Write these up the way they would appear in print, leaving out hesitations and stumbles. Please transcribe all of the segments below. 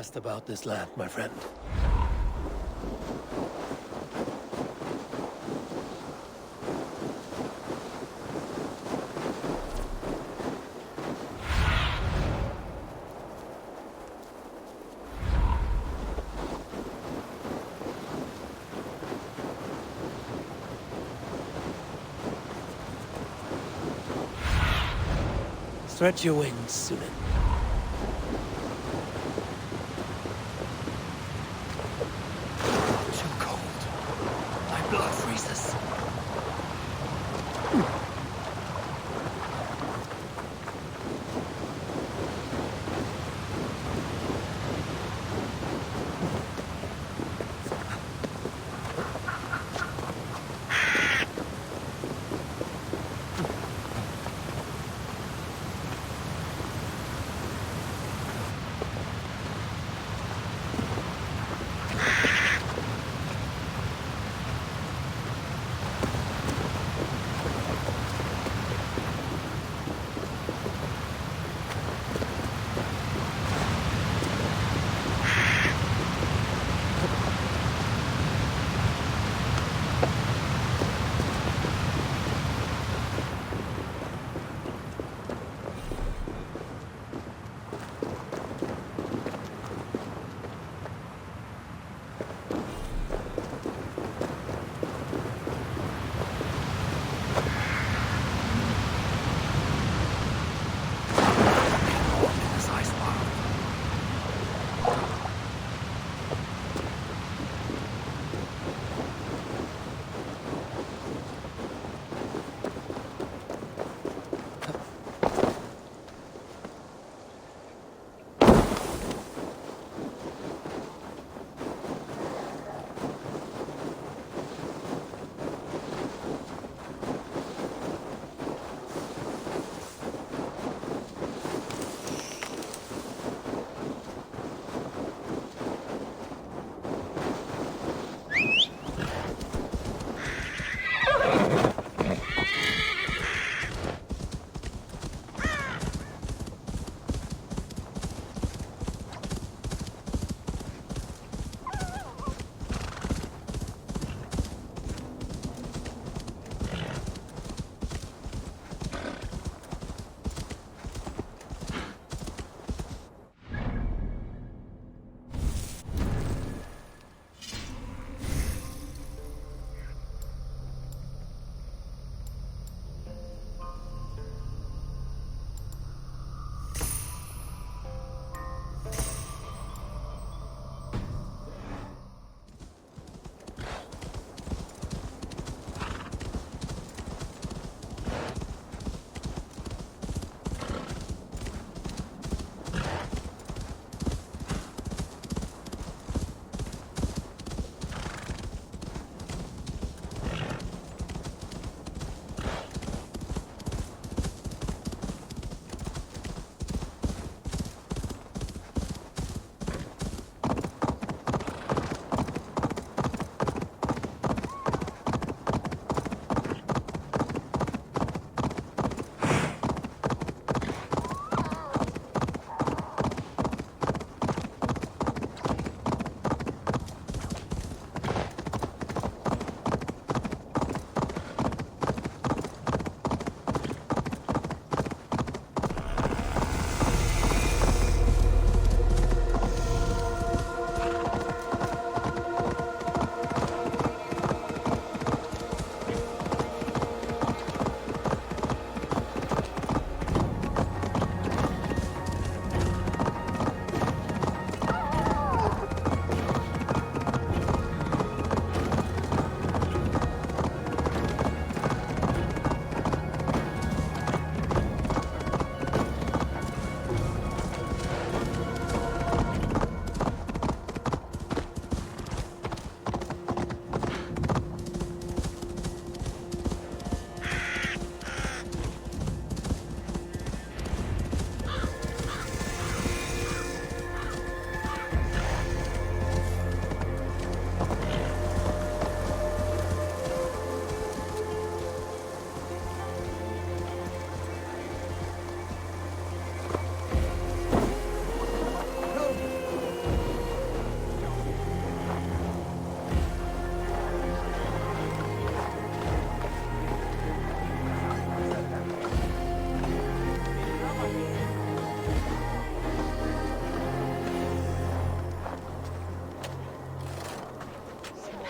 best about this land, my friend. Stretch your wings, Sunan. Too cold. My blood freezes.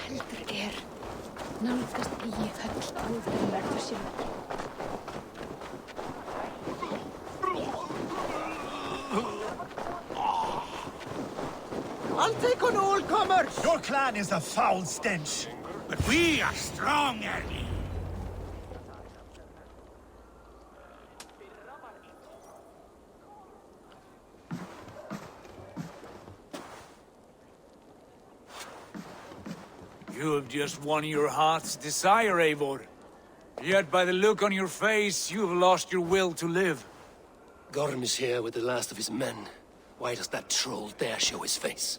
heldur nálgast eigi höll áður en verður sér vekk. I'll take on all comers! Your clan is a foul stench. But we are strong, Ernie. You have just won your heart's desire, Eivor. Yet by the look on your face, you have lost your will to live. Gorm is here with the last of his men. Why does that troll dare show his face?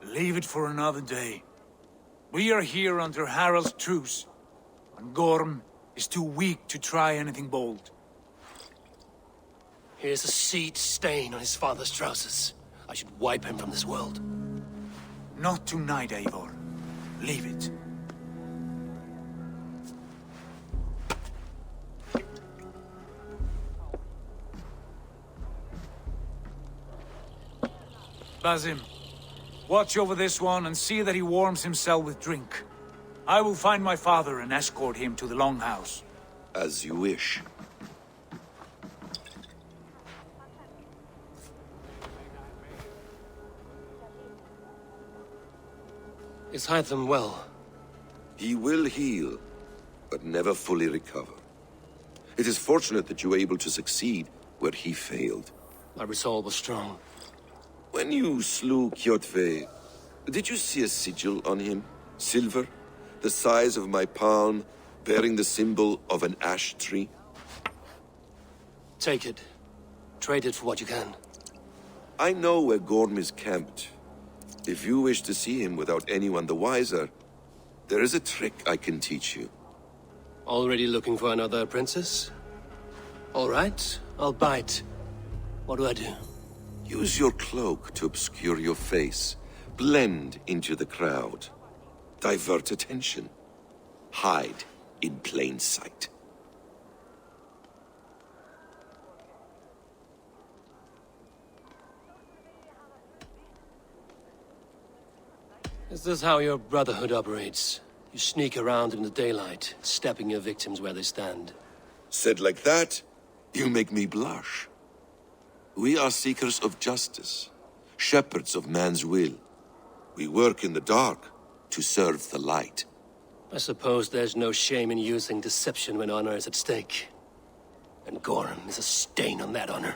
Leave it for another day. We are here under Harald's truce, and Gorm is too weak to try anything bold. Here's a seed stain on his father's trousers. I should wipe him from this world. Not tonight, Eivor. Leave it. Basim, watch over this one and see that he warms himself with drink. I will find my father and escort him to the Longhouse. As you wish. Is Hytham well? He will heal, but never fully recover. It is fortunate that you were able to succeed where he failed. My resolve was strong. When you slew Kjotve, did you see a sigil on him? Silver, the size of my palm, bearing the symbol of an ash tree? Take it. Trade it for what you can. I know where Gorm is camped. If you wish to see him without anyone the wiser, there is a trick I can teach you. Already looking for another princess? All right, I'll bite. What do I do? Use your cloak to obscure your face. Blend into the crowd. Divert attention. Hide in plain sight. Is this how your Brotherhood operates? You sneak around in the daylight, stepping your victims where they stand. Said like that, you make me blush. We are seekers of justice, shepherds of man's will. We work in the dark to serve the light. I suppose there's no shame in using deception when honor is at stake. And Gorm is a stain on that honor.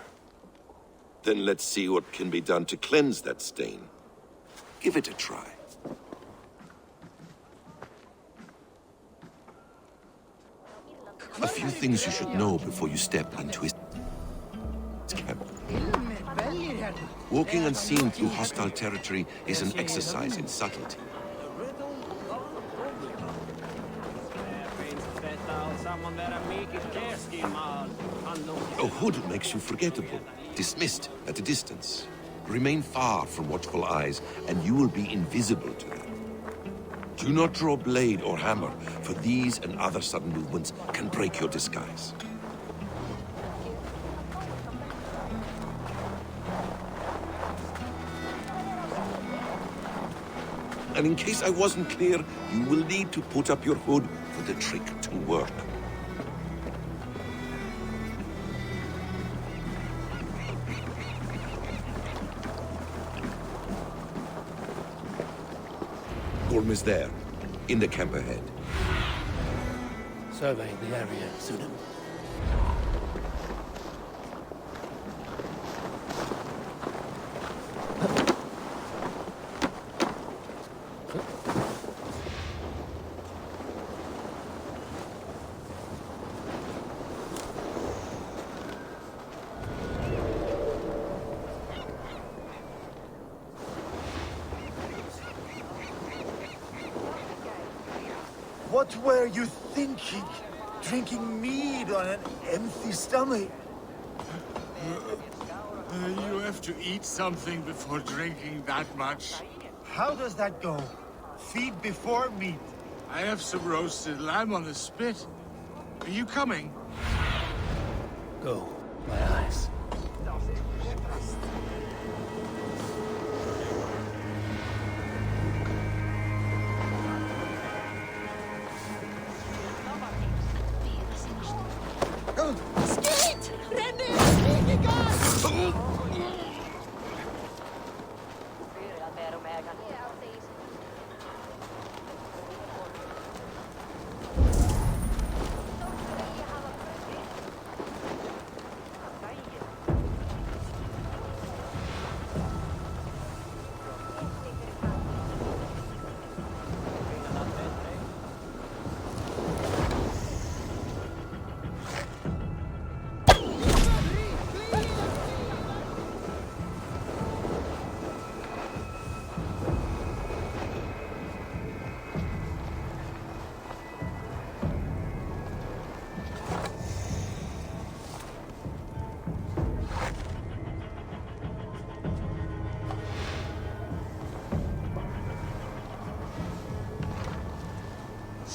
Then let's see what can be done to cleanse that stain. Give it a try. A few things you should know before you step into his camp. Walking unseen through hostile territory is an exercise in subtlety. A hood makes you forgettable, dismissed at a distance. Remain far from watchful eyes, and you will be invisible to them. Do not draw blade or hammer, for these and other sudden movements can break your disguise. And in case I wasn't clear, you will need to put up your hood for the trick to work. Gorm is there, in the camp ahead. Surveying the area, Sunan. What were you thinking? Drinking mead on an empty stomach? You have to eat something before drinking that much. How does that go? Feed before meat. I have some roasted lamb on the spit. Are you coming? Go, my eyes.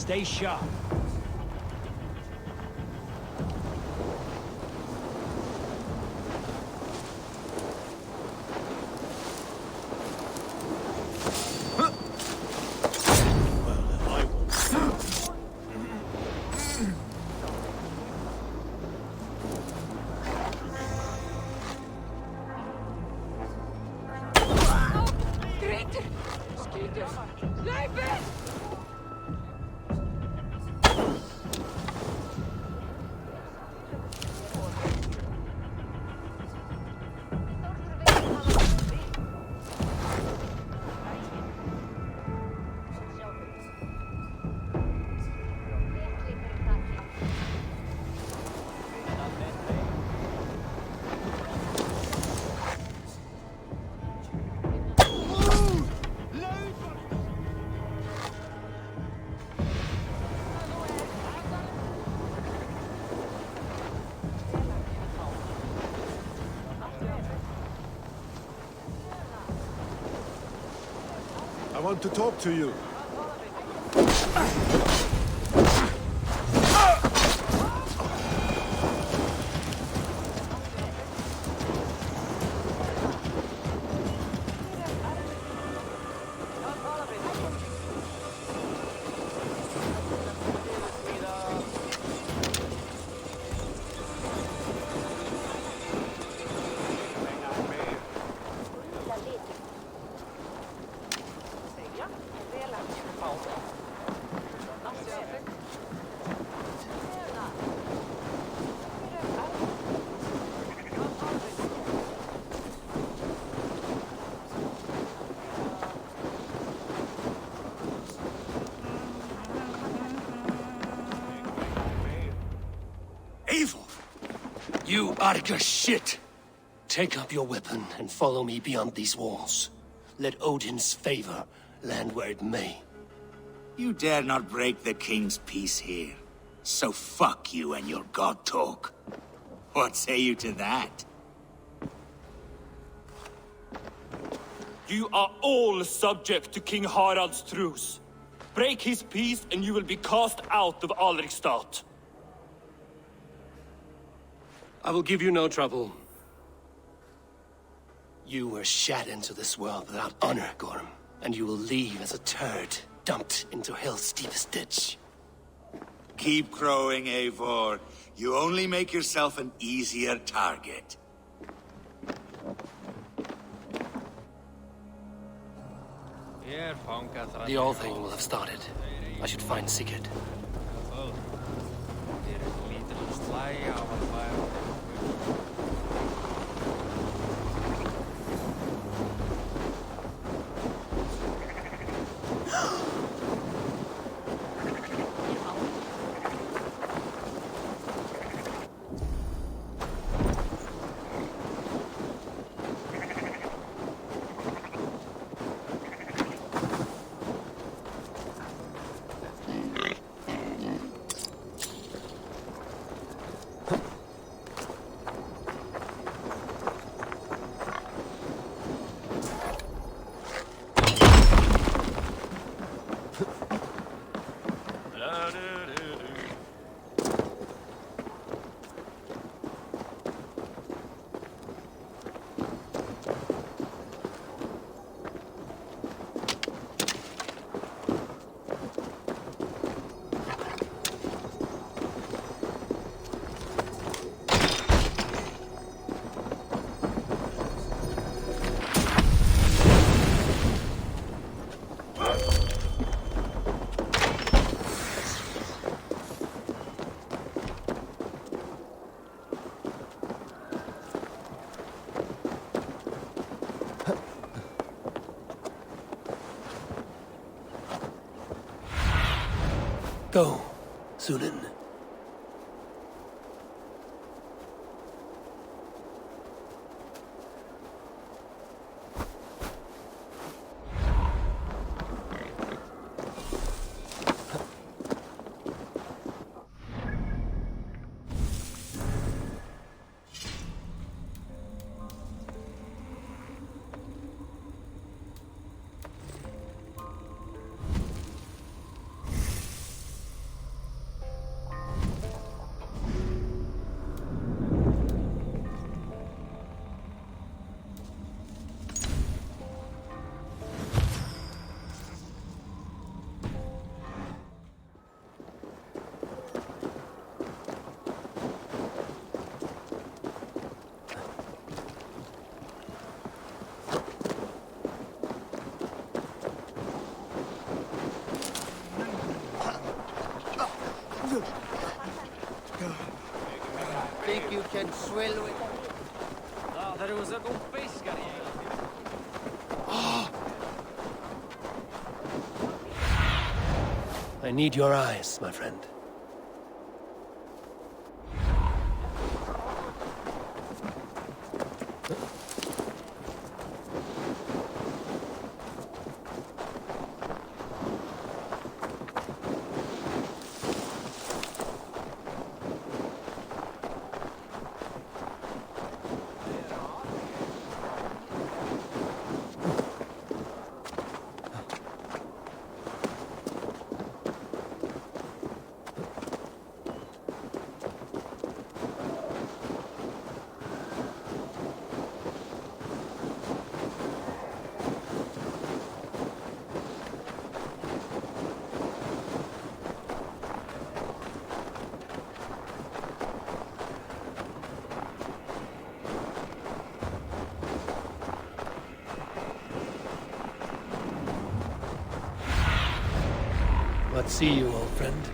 Stay sharp. I want to talk to you. You Arga shit! Take up your weapon and follow me beyond these walls. Let Odin's favor land where it may. You dare not break the king's peace here. So fuck you and your god talk. What say you to that? You are all subject to King Harald's truce. Break his peace and you will be cast out of Alrikstad. I will give you no trouble. You were shat into this world without honor, Gorm, and you will leave as a turd dumped into hell's deepest ditch. Keep crowing, Eivor. You only make yourself an easier target. The All Thing will have started. I should find Sigurd. Go, Sunan. Think you can swallow it? I need your eyes, my friend. What see you, old friend?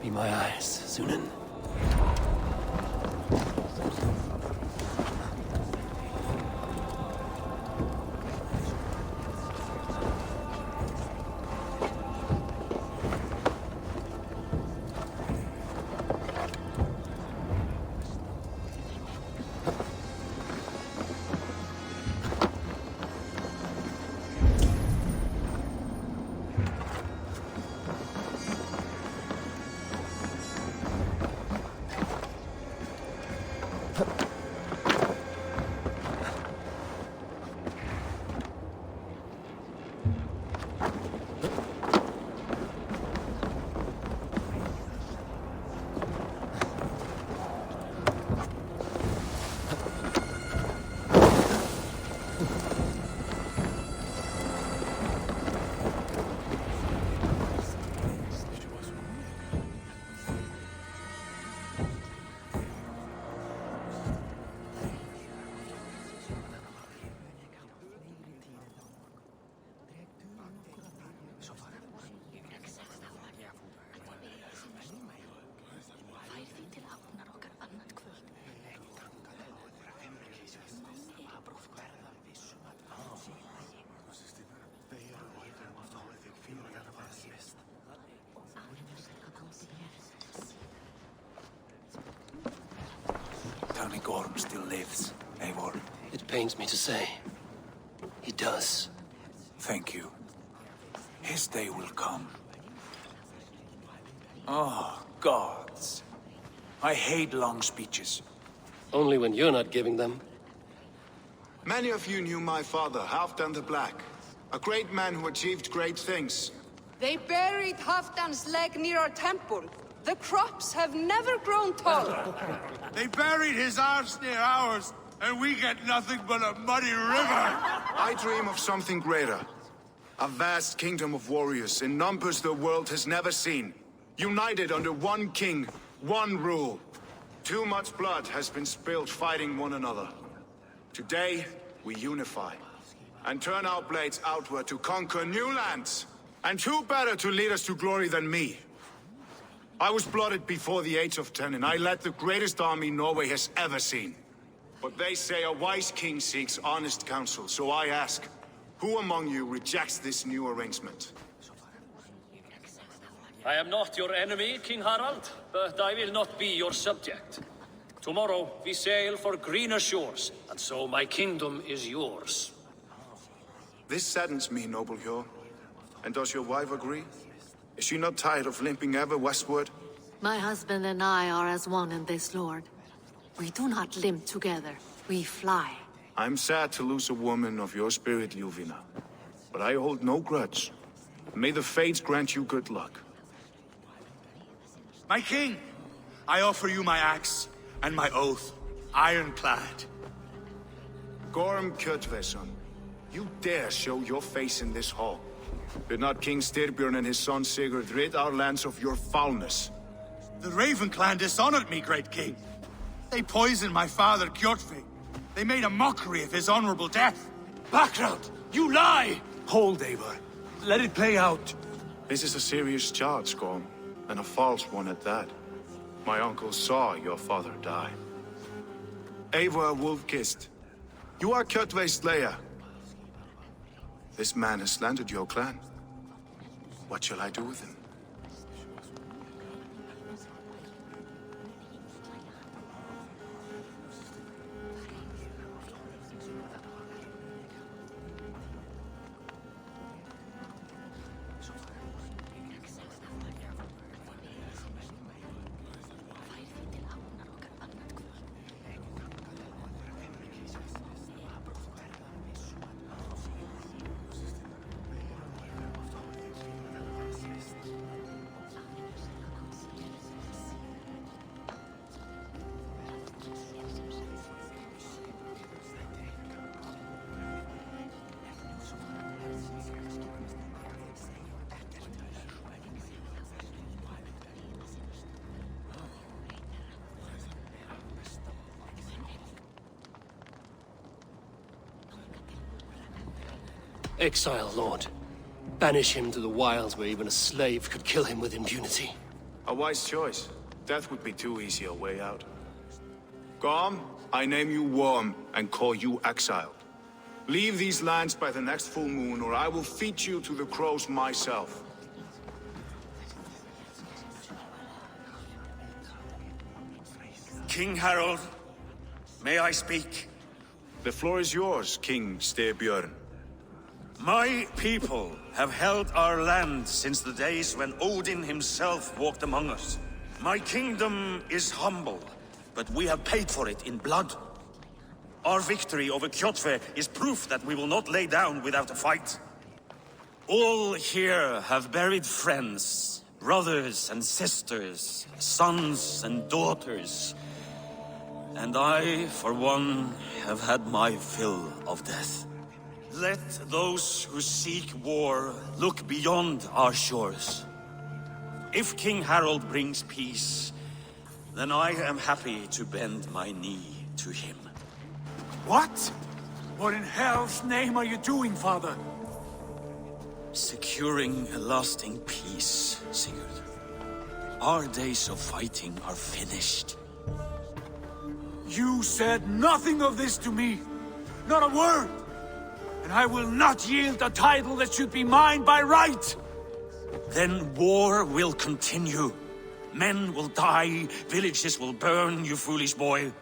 Be my eyes, Sunan. Tony Gorm still lives, Eivor. It pains me to say. He does. Thank you. His day will come. Oh, gods. I hate long speeches. Only when you're not giving them. Many of you knew my father, Halfdan the Black. A great man who achieved great things. They buried Halfdan's leg near our temple. The crops have never grown tall. They buried his arse near ours, and we get nothing but a muddy river. I dream of something greater. A vast kingdom of warriors in numbers the world has never seen. United under one king, one rule. Too much blood has been spilled fighting one another. Today, we unify and turn our blades outward to conquer new lands. And who better to lead us to glory than me? I was blooded before the age of 10, and I led the greatest army Norway has ever seen. But they say a wise king seeks honest counsel, so I ask, who among you rejects this new arrangement? I am not your enemy, King Harald, but I will not be your subject. Tomorrow we sail for greener shores, and so my kingdom is yours. This saddens me, noble Hjor. And does your wife agree? Is she not tired of limping ever westward? My husband and I are as one in this, Lord. We do not limp together, we fly. I'm sad to lose a woman of your spirit, Ljuvina. But I hold no grudge. May the fates grant you good luck. My king, I offer you my axe and my oath, ironclad. Gorm Kjotveson, you dare show your face in this hall. Did not King Styrbjörn and his son Sigurd rid our lands of your foulness? The Raven clan dishonored me, great king. They poisoned my father, Kjotve. They made a mockery of his honorable death. Background! You lie! Hold, Eivor. Let it play out. This is a serious charge, Gorm, and a false one at that. My uncle saw your father die. Eivor Wolf-Kissed, you are Kjotve's slayer. This man has slandered your clan. What shall I do with him? Exile, Lord. Banish him to the wilds where even a slave could kill him with impunity. A wise choice. Death would be too easy a way out. Gorm, I name you Worm and call you exiled. Leave these lands by the next full moon, or I will feed you to the crows myself. King Harald, may I speak? The floor is yours, King Styrbjörn. My people have held our land since the days when Odin himself walked among us. My kingdom is humble, but we have paid for it in blood. Our victory over Kjotve is proof that we will not lay down without a fight. All here have buried friends, brothers and sisters, sons and daughters. And I, for one, have had my fill of death. Let those who seek war look beyond our shores. If King Harald brings peace, then I am happy to bend my knee to him. What? What in hell's name are you doing, father? Securing a lasting peace, Sigurd. Our days of fighting are finished. You said nothing of this to me. Not a word. And I will not yield a title that should be mine by right! Then war will continue. Men will die, villages will burn, you foolish boy.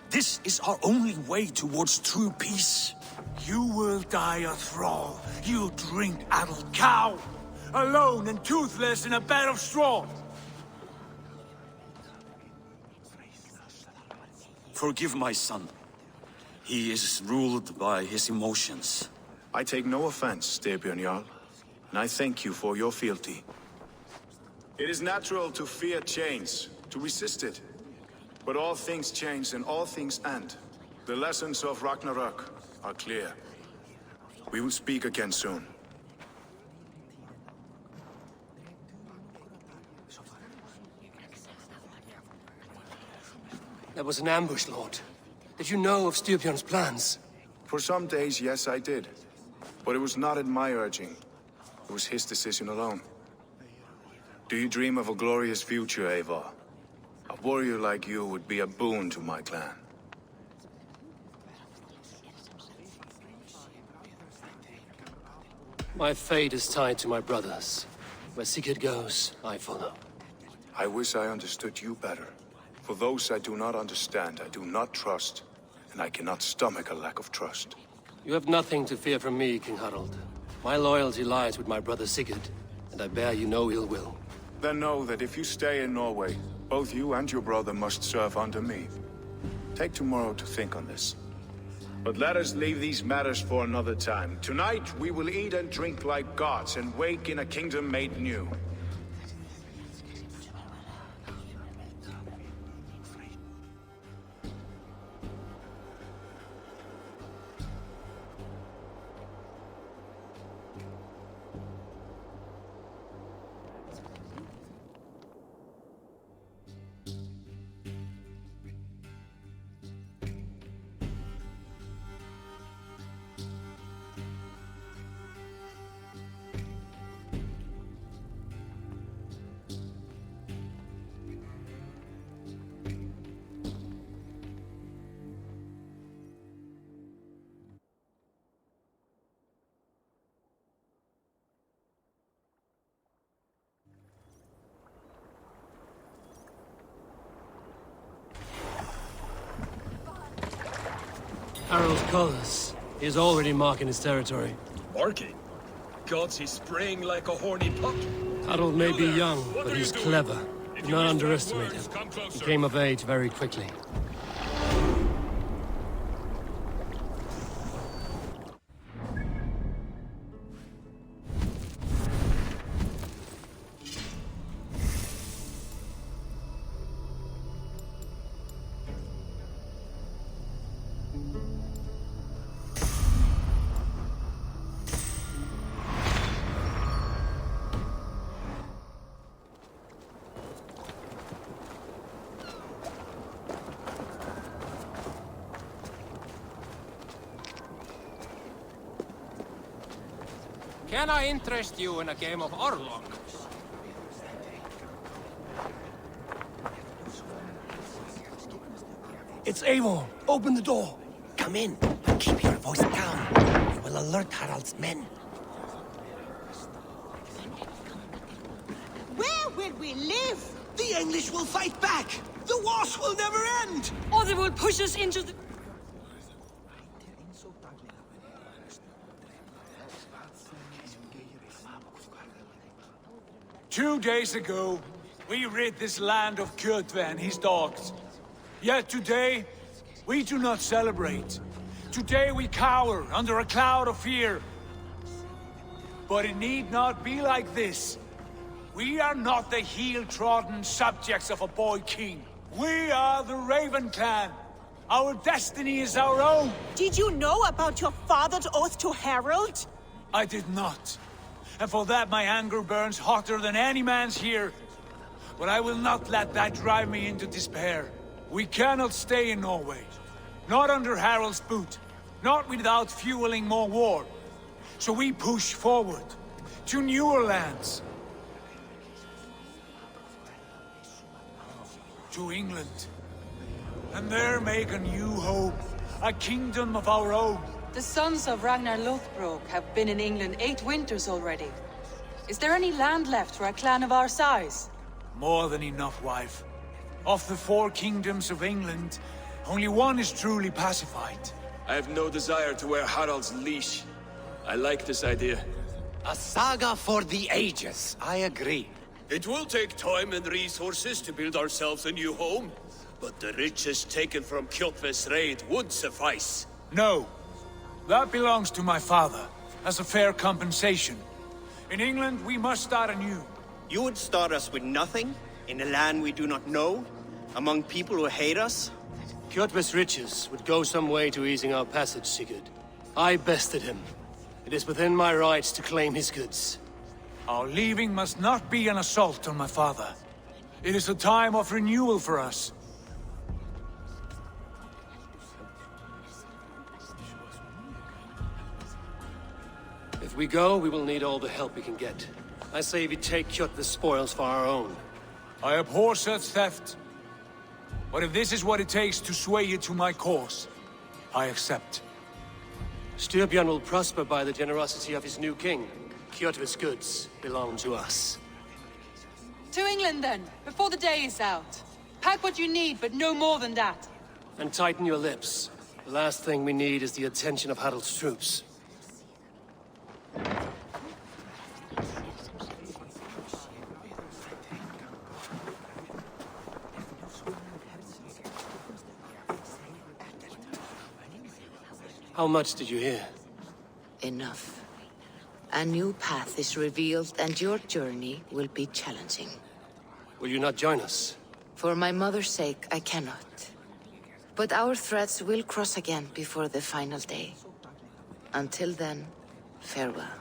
This is our only way towards true peace. You will die a thrall, you drink-addled cow! Alone and toothless in a bed of straw! Forgive my son. He is ruled by his emotions. I take no offense, Styrbjörn Jarl, and I thank you for your fealty. It is natural to fear change, to resist it. But all things change and all things end. The lessons of Ragnarok are clear. We will speak again soon. That was an ambush, Lord. Did you know of Styrbjörn's plans? For some days, yes, I did. But it was not at my urging. It was his decision alone. Do you dream of a glorious future, Eivor? A warrior like you would be a boon to my clan. My fate is tied to my brothers. Where Sigurd goes, I follow. I wish I understood you better. For those I do not understand, I do not trust, and I cannot stomach a lack of trust. You have nothing to fear from me, King Harald. My loyalty lies with my brother Sigurd, and I bear you no ill will. Then know that if you stay in Norway, both you and your brother must serve under me. Take tomorrow to think on this. But let us leave these matters for another time. Tonight, we will eat and drink like gods and wake in a kingdom made new. Harald's colors. He is already marking his territory. Marking? Gods, he's spraying like a horny pup. Harald may be young, but he's clever. Do not underestimate him. He came of age very quickly. Can I interest you in a game of Orlog? It's Eivor. Open the door. Come in, but keep your voice down. You will alert Harald's men. Where will we live? The English will fight back! The wars will never end! Or they will push us into the... Two days ago, we rid this land of Kjotve and his dogs. Yet today, we do not celebrate. Today we cower under a cloud of fear. But it need not be like this. We are not the heel-trodden subjects of a boy king. We are the Raven clan. Our destiny is our own. Did you know about your father's oath to Harald? I did not. And for that my anger burns hotter than any man's here. But I will not let that drive me into despair. We cannot stay in Norway. Not under Harald's boot. Not without fueling more war. So we push forward. To newer lands. To England. And there make a new hope. A kingdom of our own. The sons of Ragnar Lothbrok have been in England 8 winters already. Is there any land left for a clan of our size? More than enough, wife. Of the 4 kingdoms of England, only one is truly pacified. I have no desire to wear Harald's leash. I like this idea. A saga for the ages, I agree. It will take time and resources to build ourselves a new home, but the riches taken from Kjotve's raid would suffice. No. That belongs to my father, as a fair compensation. In England, we must start anew. You would start us with nothing? In a land we do not know? Among people who hate us? Kjotve's riches would go some way to easing our passage, Sigurd. I bested him. It is within my rights to claim his goods. Our leaving must not be an assault on my father. It is a time of renewal for us. we go, we will need all the help we can get. I say we take Kjotve's spoils for our own. I abhor such theft. But if this is what it takes to sway you to my cause, I accept. Styrbjörn will prosper by the generosity of his new king. Kjotve's goods belong to us. To England, then, before the day is out. Pack what you need, but no more than that. And tighten your lips. The last thing we need is the attention of Harald's troops. How much did you hear? Enough. A new path is revealed, and your journey will be challenging. Will you not join us? For my mother's sake, I cannot. But our threads will cross again before the final day. Until then, farewell.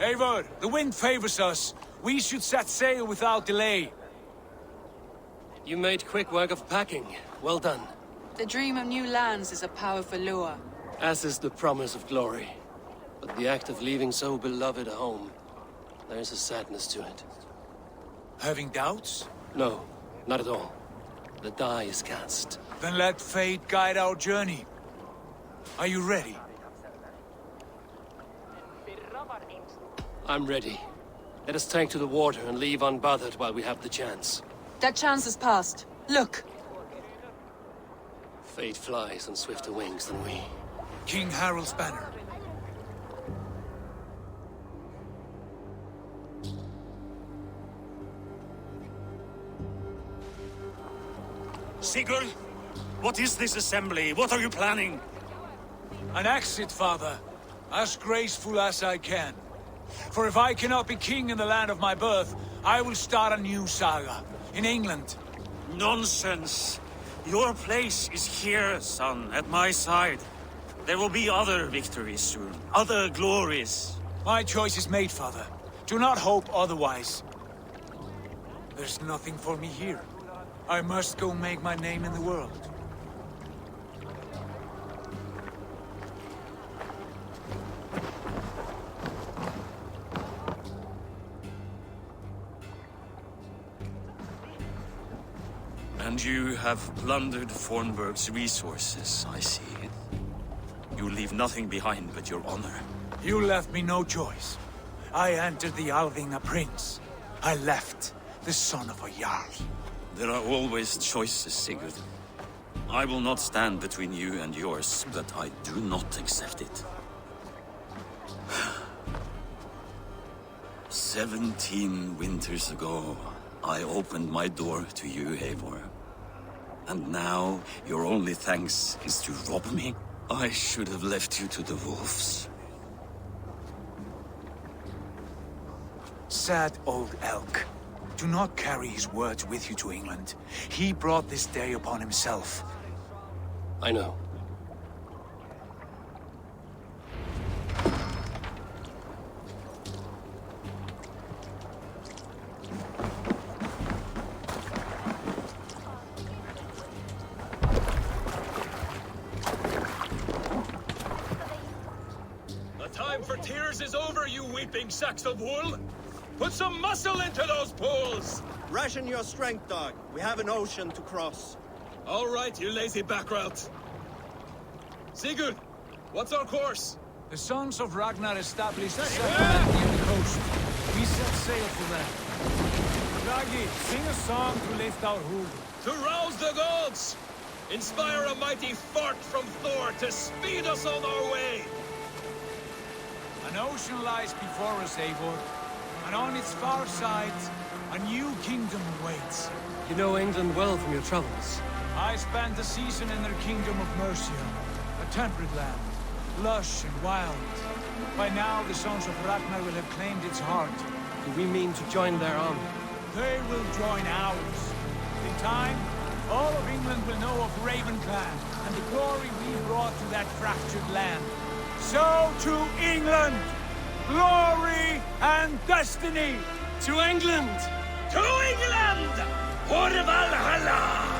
Eivor, the wind favors us. We should set sail without delay. You made quick work of packing. Well done. The dream of new lands is a powerful lure. As is the promise of glory. But the act of leaving so beloved a home, there is a sadness to it. Having doubts? No, not at all. The die is cast. Then let fate guide our journey. Are you ready? I'm ready. Let us take to the water and leave unbothered while we have the chance. That chance is past. Look! Fate flies on swifter wings than we. King Harald's banner. Sigurd, what is this assembly? What are you planning? An exit, father. As graceful as I can. For if I cannot be king in the land of my birth, I will start a new saga. In England. Nonsense. Your place is here, son, at my side. There will be other victories soon. Other glories. My choice is made, father. Do not hope otherwise. There's nothing for me here. I must go make my name in the world. And you have plundered Fornburg's resources, I see. You leave nothing behind but your honor. You left me no choice. I entered the Alving a prince. I left the son of a Jarl. There are always choices, Sigurd. I will not stand between you and yours, but I do not accept it. 17 winters ago, I opened my door to you, Eivor. And now, your only thanks is to rob me? I should have left you to the wolves. Sad old elk. Do not carry his words with you to England. He brought this day upon himself. I know. weeping sacks of wool! Put some muscle into those pools! Ration your strength, dog. We have an ocean to cross. All right, you lazy backrout. Sigurd, what's our course? The Sons of Ragnar established a settlement near the coast. We set sail for them. Ragi, sing a song to lift our hood. To rouse the gods! Inspire a mighty fart from Thor to speed us on our way! An ocean lies before us, Eivor, and on its far side, a new kingdom awaits. You know England well from your travels. I spent a season in their kingdom of Mercia, a temperate land, lush and wild. By now, the Sons of Ragnar will have claimed its heart. Do we mean to join their army? They will join ours. In time, all of England will know of Ravenclan and the glory we brought to that fractured land. So to England! Glory and destiny! To England! To England! For Valhalla!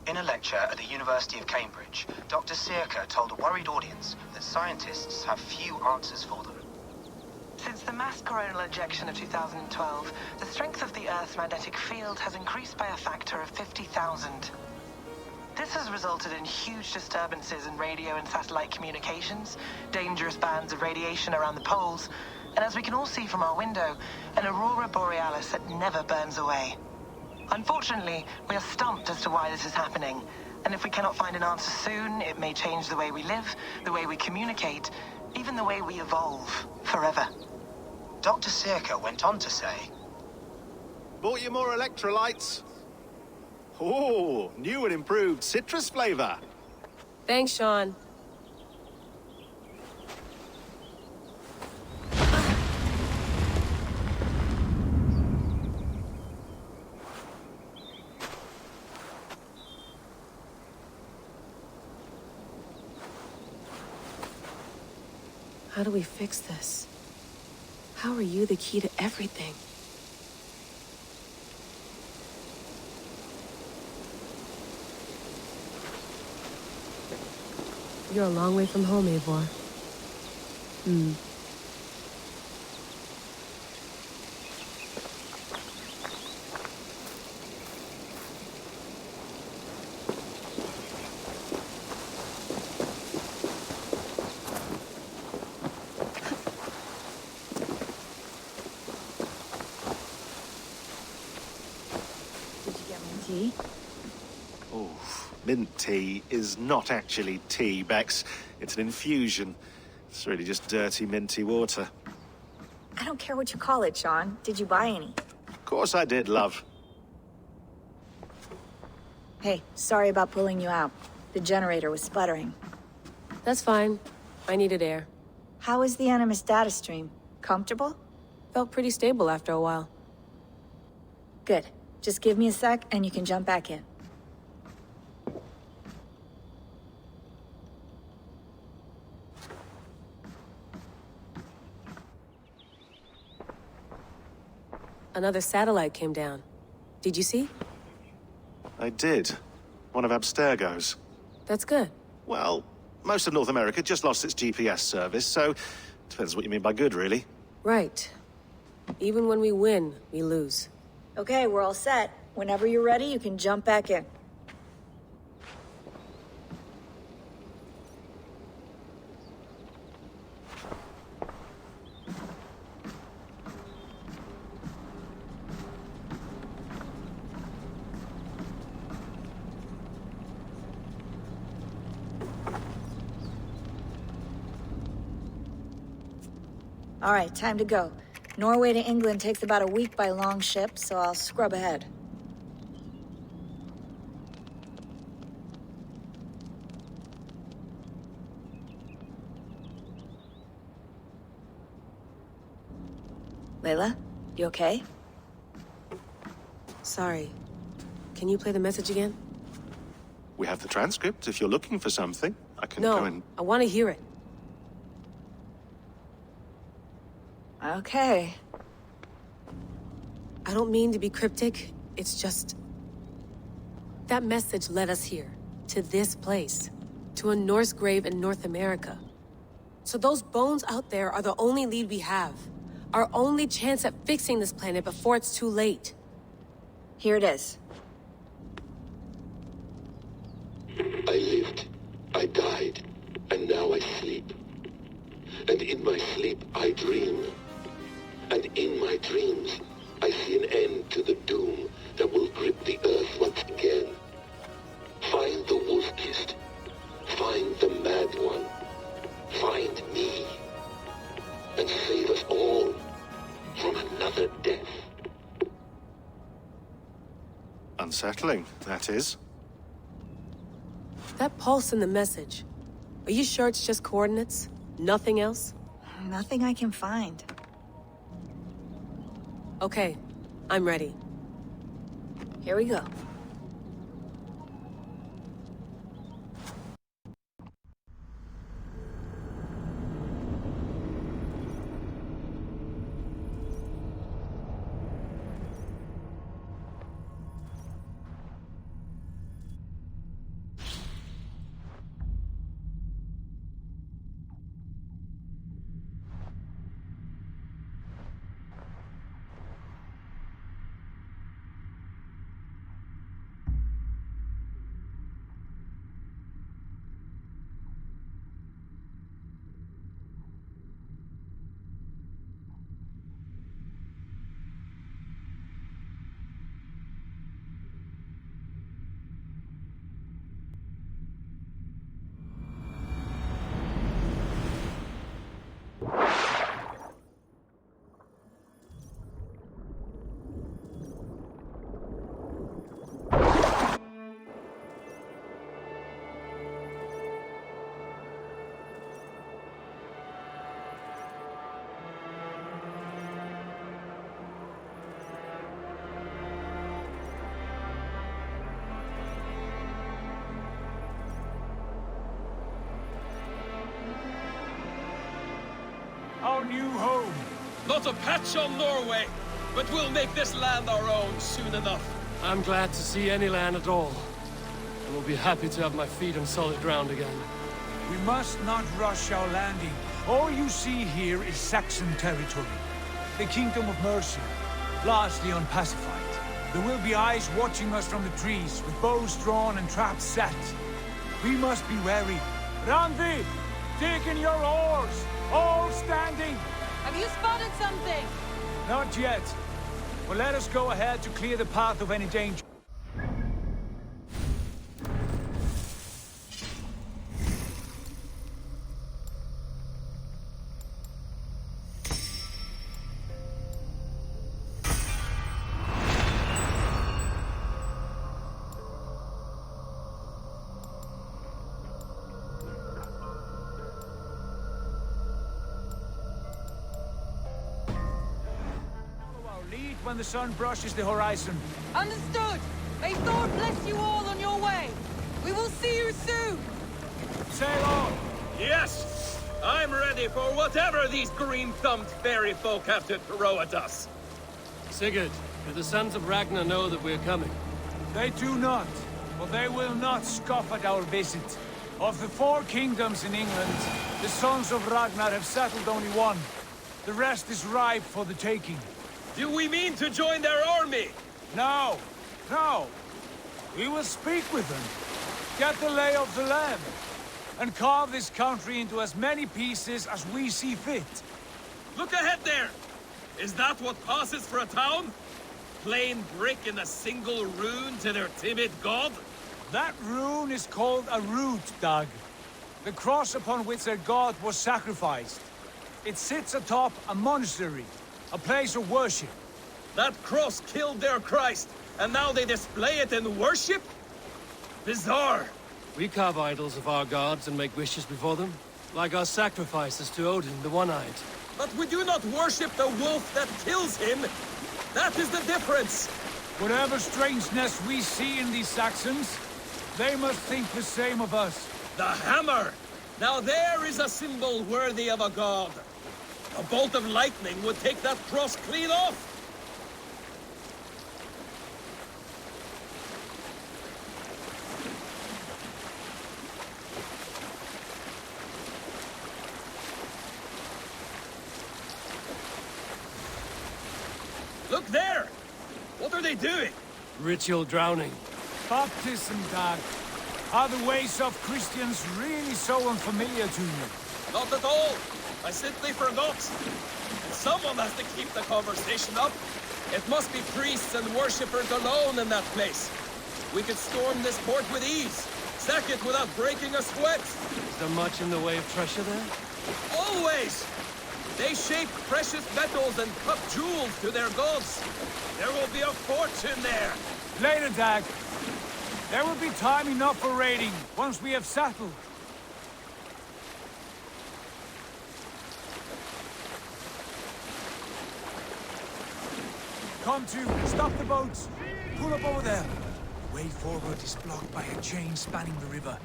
In a lecture at the University of Cambridge, Dr. Sirka told a worried audience that scientists have few answers for them. Since the mass coronal ejection of 2012, the strength of the Earth's magnetic field has increased by a factor of 50,000. This has resulted in huge disturbances in radio and satellite communications, dangerous bands of radiation around the poles, and as we can all see from our window, an aurora borealis that never burns away. Unfortunately, we are stumped as to why this is happening, and if we cannot find an answer soon, it may change the way we live, the way we communicate, even the way we evolve, forever. Dr. Sirka went on to say, Bought you more electrolytes? Oh, new and improved citrus flavor. Thanks, Sean. How do we fix this? How are you the key to everything? You're a long way from home, Eivor. Tea? Oh, mint tea is not actually tea, Bex. It's an infusion. It's really just dirty, minty water. I don't care what you call it, Sean. Did you buy any? Of course I did, love. Hey, sorry about pulling you out. The generator was sputtering. That's fine. I needed air. How is the Animus data stream? Comfortable? Felt pretty stable after a while. Good. Just give me a sec and you can jump back in. Another satellite came down. Did you see? I did. One of Abstergo's. That's good. Well, most of North America just lost its GPS service, so depends what you mean by good, really. Right. Even when we win, we lose. Okay, we're all set. Whenever you're ready, you can jump back in. All right, time to go. Norway to England takes about a week by long ship, so I'll scrub ahead. Layla, you okay? Sorry. Can you play the message again? We have the transcript. If you're looking for something, I can go and... No, I want to hear it. Okay. I don't mean to be cryptic. It's just... that message led us here. To this place. To a Norse grave in North America. So those bones out there are the only lead we have. Our only chance at fixing this planet before it's too late. Here it is. I lived, I died, and now I sleep. And in my sleep I dream. And in my dreams, I see an end to the doom that will grip the earth once again. Find the wolf-kissed. Find the mad one. Find me. And save us all from another death. Unsettling, that is. That pulse in the message. Are you sure it's just coordinates? Nothing else? Nothing I can find. Okay, I'm ready. Here we go. Our new home. Not a patch on Norway, but we'll make this land our own soon enough. I'm glad to see any land at all. And will be happy to have my feet on solid ground again. We must not rush our landing. All you see here is Saxon territory. The Kingdom of Mercia, largely unpacified. There will be eyes watching us from the trees, with bows drawn and traps set. We must be wary. Randi, dig in your oars! All standing! Have you spotted something? Not yet. But let us go ahead to clear the path of any danger. when the sun brushes the horizon. Understood! May Thor bless you all on your way! We will see you soon! Sail on! Yes! I'm ready for whatever these green-thumbed fairy folk have to throw at us. Sigurd, do the sons of Ragnar know that we're coming? They do not, but they will not scoff at our visit. Of the 4 kingdoms in England, the sons of Ragnar have settled only one. The rest is ripe for the taking. Do we mean to join their army? No, no. We will speak with them, get the lay of the land, and carve this country into as many pieces as we see fit. Look ahead there! Is that what passes for a town? Plain brick in a single rune to their timid god? That rune is called a root, Doug. The cross upon which their god was sacrificed. It sits atop a monastery, a place of worship. That cross killed their Christ, and now they display it in worship? Bizarre! We carve idols of our gods and make wishes before them, like our sacrifices to Odin, the One-Eyed. But we do not worship the wolf that kills him! That is the difference! Whatever strangeness we see in these Saxons, they must think the same of us. The hammer! Now there is a symbol worthy of a god. A bolt of lightning would take that cross clean off! Look there! What are they doing? Ritual drowning. Baptism, Doug. Are the ways of Christians really so unfamiliar to you? Not at all. I simply forgot. Someone has to keep the conversation up. It must be priests and worshippers alone in that place. We could storm this port with ease. Sack it without breaking a sweat. Is there much in the way of treasure there? Always! They shape precious metals and cut jewels to their gods. There will be a fortune there. Later, Dag. There will be time enough for raiding, once we have settled. Come to, stop the boats. Pull up over there. The way forward is blocked by a chain spanning the river.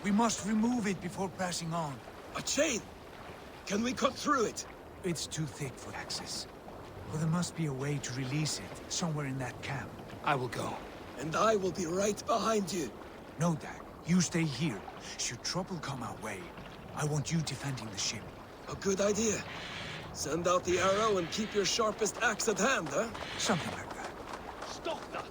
We must remove it before passing on. A chain? Can we cut through it? It's too thick for access. But there must be a way to release it, somewhere in that camp. I will go. And I will be right behind you. No, Dag. You stay here. Should trouble come our way, I want you defending the ship. A good idea. Send out the arrow and keep your sharpest axe at hand, huh? Something like that. Stop that!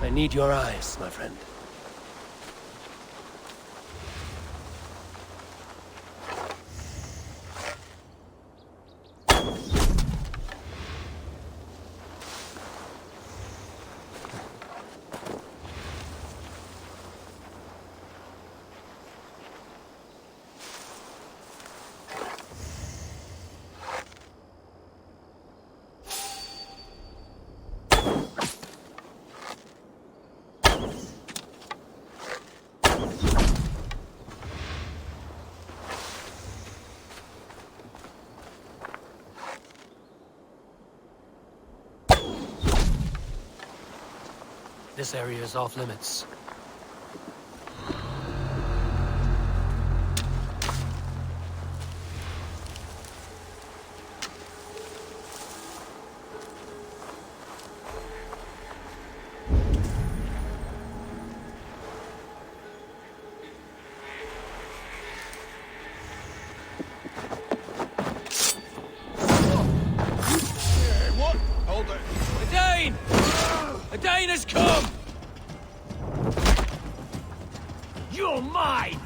I need your eyes, my friend. This area is off limits. What? Hold it. A Dane! A Dane has come! You're mine!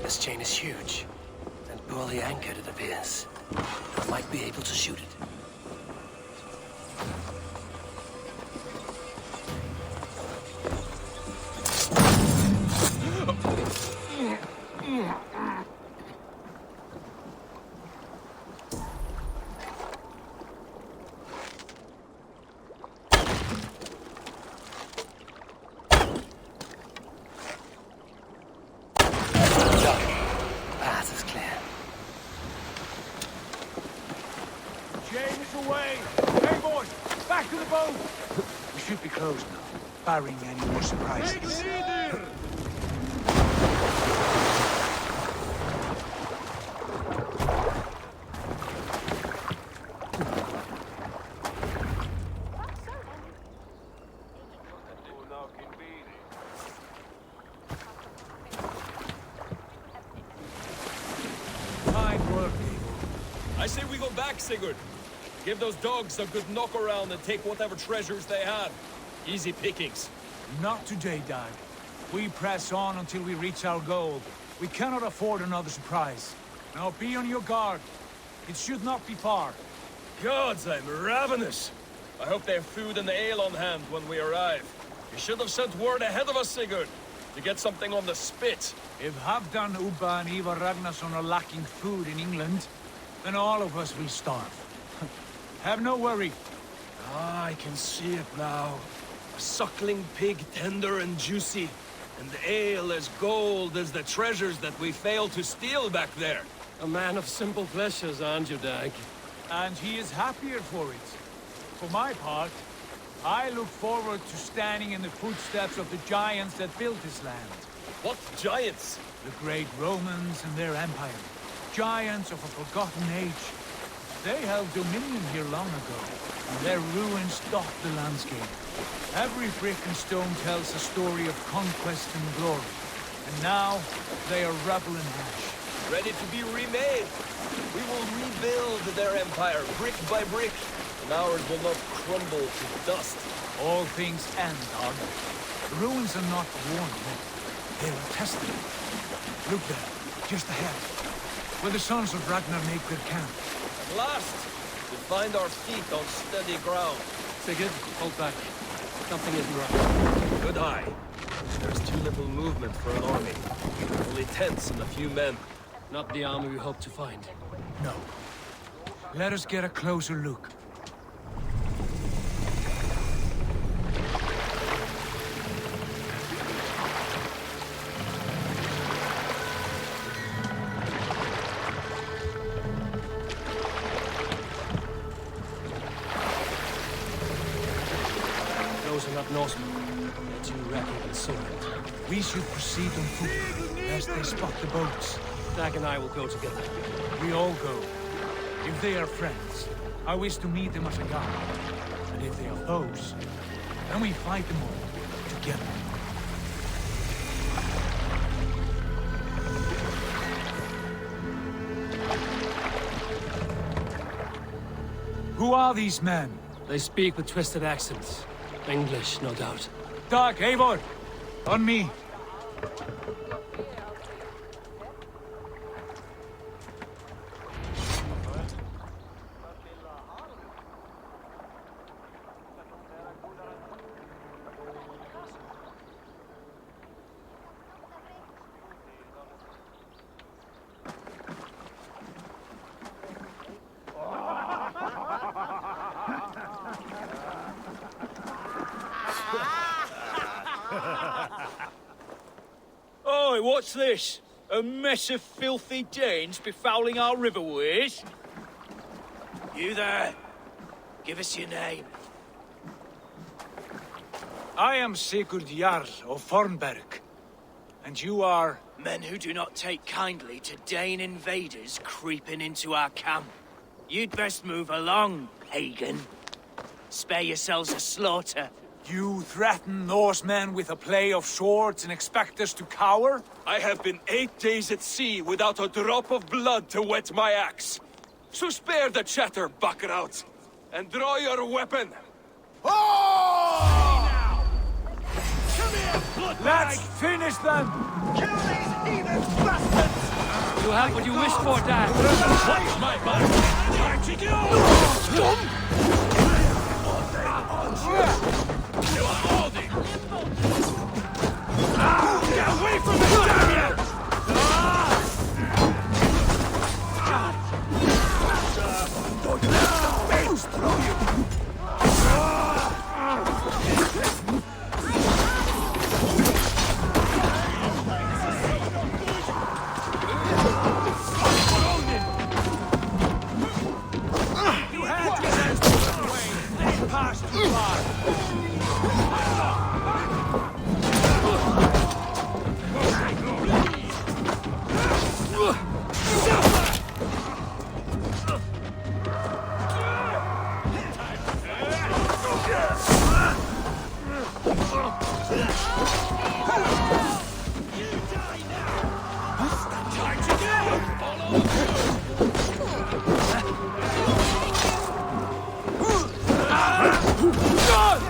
This chain is huge, and poorly anchored it appears. I might be able to shoot it. Path is clear. Chain is away! Hey, boys! Back to the boat! We should be close now, barring any more surprises. Fine work, Eagle. I say we go back, Sigurd. Give those dogs a good knock around and take whatever treasures they have. Easy pickings. Not today, Dag. We press on until we reach our goal. We cannot afford another surprise. Now be on your guard. It should not be far. Gods, I'm ravenous. I hope they have food and ale on hand when we arrive. You should have sent word ahead of us, Sigurd, to get something on the spit. If Halfdan, Ubba and Ivar Ragnarsson are lacking food in England, then all of us will starve. Have no worry. Ah, I can see it now. A suckling pig, tender and juicy. And the ale as gold as the treasures that we failed to steal back there. A man of simple pleasures, aren't you, Dag? And he is happier for it. For my part, I look forward to standing in the footsteps of the giants that built this land. What giants? The great Romans and their empire. Giants of a forgotten age. They held dominion here long ago, and their ruins dot the landscape. Every brick and stone tells a story of conquest and glory. And now, they are rubble and ash. Ready to be remade. We will rebuild their empire, brick by brick, and ours will not crumble to dust. All things end, Dog. The ruins are not worn yet. They are tested. Look there, just ahead, where the sons of Ragnar make their camp. At last, we find our feet on steady ground. Sigurd, hold back. Something isn't right. Good eye. There's too little movement for an army. Only tents and a few men. Not the army we hope to find. No. Let us get a closer look. Those are not Norsemen. They're too rapid and swift. We should proceed on foot, lest they spot the boats. Dag and I will go together. We all go. If they are friends, I wish to meet them as a guide. And if they are foes, then we fight them all, together. Who are these men? They speak with twisted accents. English, no doubt. Dag, Eivor! On me! Oi, what's this? A mess of filthy Danes befouling our riverways? You there? Give us your name. I am Sigurd Jarl of Fornberg. And you are... Men who do not take kindly to Dane invaders creeping into our camp. You'd best move along, pagan. Spare yourselves a slaughter. You threaten Norsemen with a play of swords and expect us to cower? I have been 8 days at sea without a drop of blood to wet my axe. So spare the chatter, Buckerout, and draw your weapon. Let Rats! Finish them! Kill these heathen bastards! You have what you wished for, Dad. Watch my back! Time to go! You are holding! Get away from me, damn you!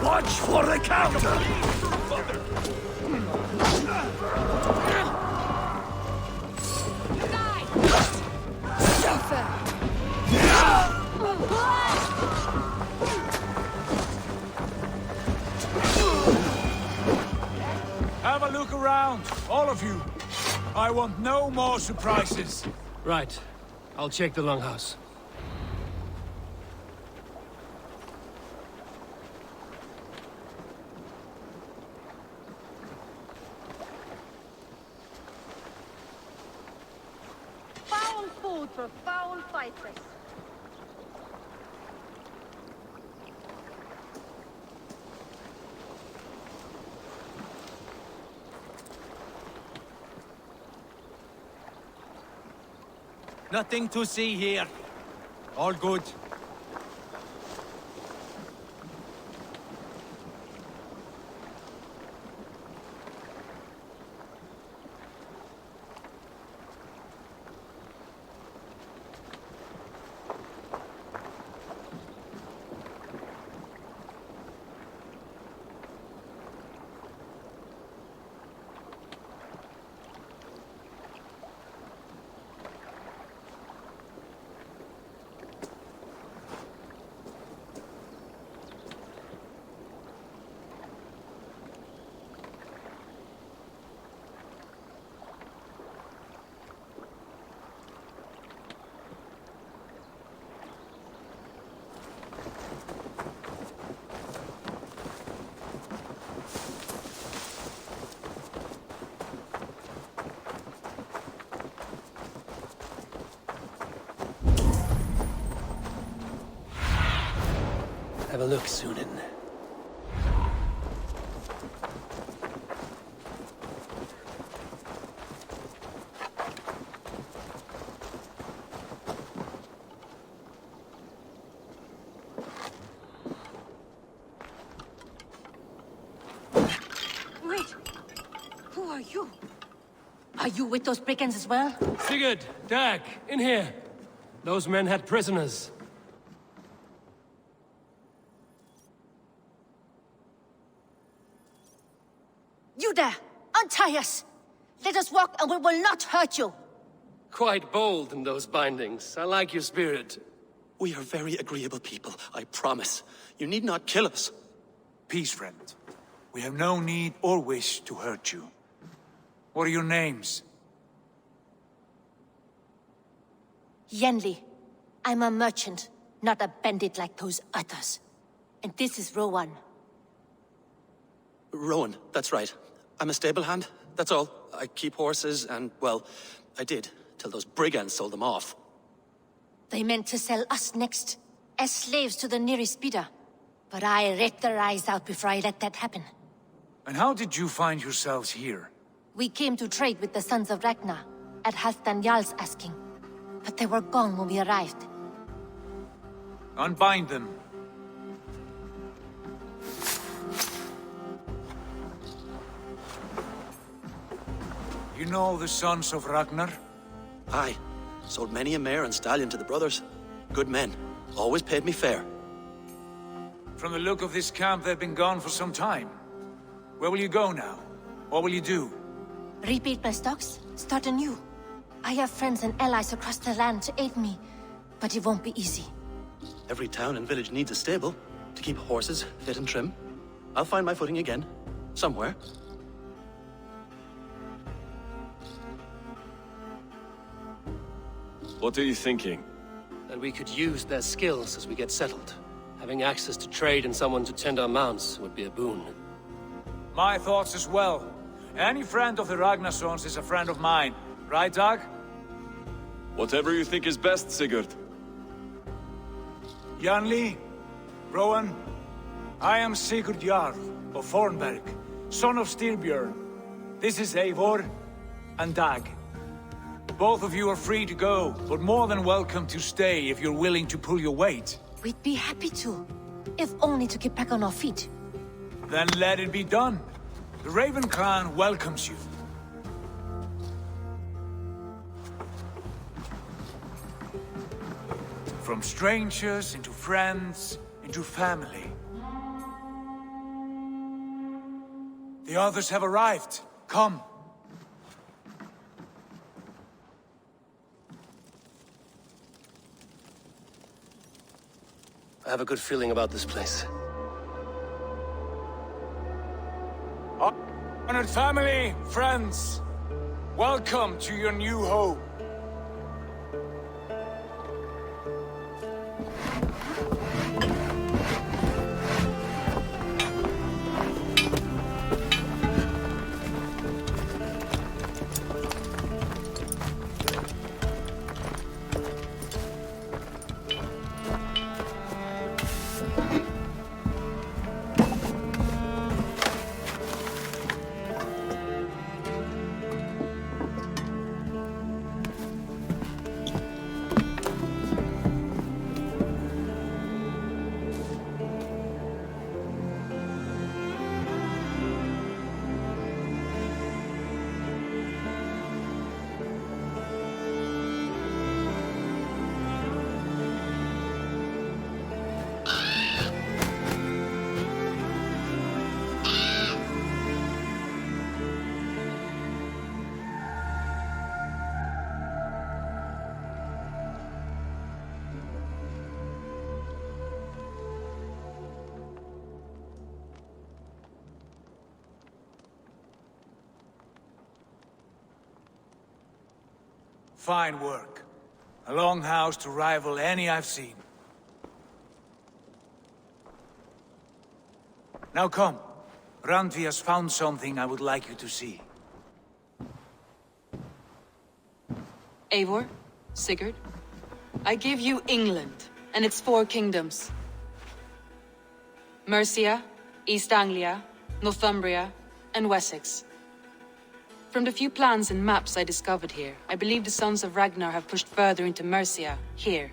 Watch for the counter! Have a look around, all of you. I want no more surprises. Right. I'll check the longhouse. Foul food for foul fighters. Nothing to see here. All good. Have a look, Sunan. Wait! Who are you? Are you with those brigands as well? Sigurd, Dag, in here. Those men had prisoners. You there! Untie us! Let us walk and we will not hurt you! Quite bold in those bindings. I like your spirit. We are very agreeable people, I promise. You need not kill us. Peace, friend. We have no need or wish to hurt you. What are your names? Yenli. I'm a merchant, not a bandit like those others. And this is Rowan. Rowan, that's right. I'm a stable hand, that's all. I keep horses and, well, I did, till those brigands sold them off. They meant to sell us next, as slaves to the nearest bidder. But I ripped their eyes out before I let that happen. And how did you find yourselves here? We came to trade with the Sons of Ragnar, at Halfdan Jarl's asking. But they were gone when we arrived. Unbind them. You know the Sons of Ragnar? Aye. Sold many a mare and stallion to the brothers. Good men. Always paid me fair. From the look of this camp, they've been gone for some time. Where will you go now? What will you do? Rebuild my stocks, start anew. I have friends and allies across the land to aid me, but it won't be easy. Every town and village needs a stable to keep horses fit and trim. I'll find my footing again, somewhere. What are you thinking? That we could use their skills as we get settled. Having access to trade and someone to tend our mounts would be a boon. My thoughts as well. Any friend of the Ragnarsons is a friend of mine. Right, Dag? Whatever you think is best, Sigurd. Janli, Rowan, I am Sigurd Jarl of Fornberg, son of Styrbjörn. This is Eivor and Dag. Both of you are free to go, but more than welcome to stay if you're willing to pull your weight. We'd be happy to, if only to get back on our feet. Then let it be done. The Raven clan welcomes you. From strangers into friends, into family. The others have arrived. Come. I have a good feeling about this place. Honored family, friends, welcome to your new home. Fine work. A longhouse to rival any I've seen. Now come. Randvi has found something I would like you to see. Eivor, Sigurd, I give you England and its 4 kingdoms. Mercia, East Anglia, Northumbria, and Wessex. From the few plans and maps I discovered here, I believe the Sons of Ragnar have pushed further into Mercia, here.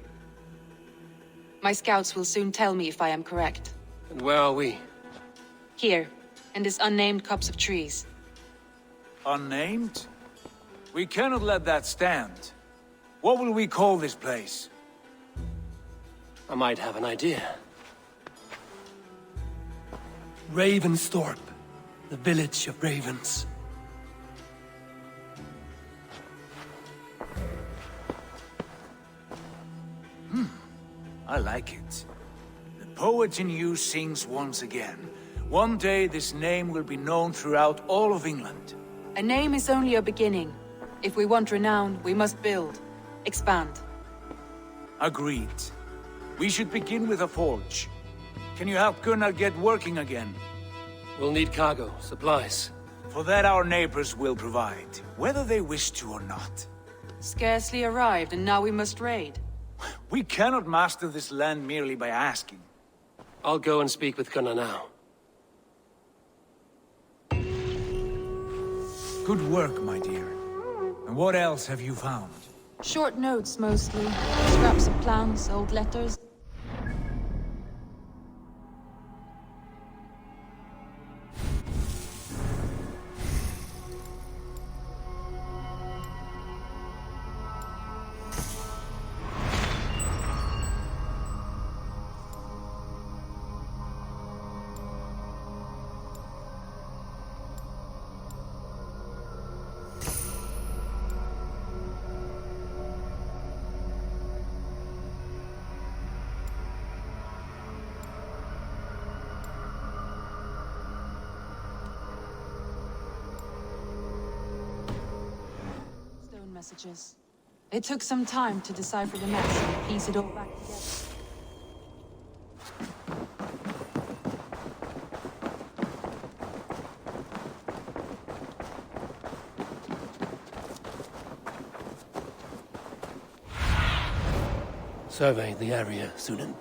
My scouts will soon tell me if I am correct. And where are we? Here, in this unnamed copse of trees. Unnamed? We cannot let that stand. What will we call this place? I might have an idea. Ravensthorpe, the village of ravens. I like it. The poet in you sings once again. One day this name will be known throughout all of England. A name is only a beginning. If we want renown, we must build, expand. Agreed. We should begin with a forge. Can you help Gunnar get working again? We'll need cargo, supplies. For that our neighbors will provide, whether they wish to or not. Scarcely arrived, and now we must raid. We cannot master this land merely by asking. I'll go and speak with Gunnar now. Good work, my dear. And what else have you found? Short notes, mostly. Scraps of plans, old letters. messages. It took some time to decipher the mess and piece it all back together. Survey the area, Sunan.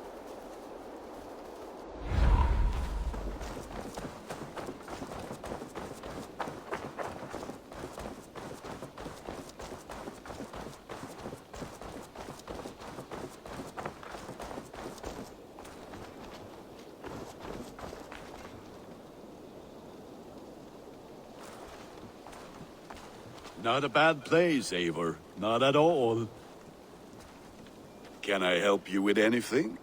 Not a bad place, Eivor. Not at all. Can I help you with anything?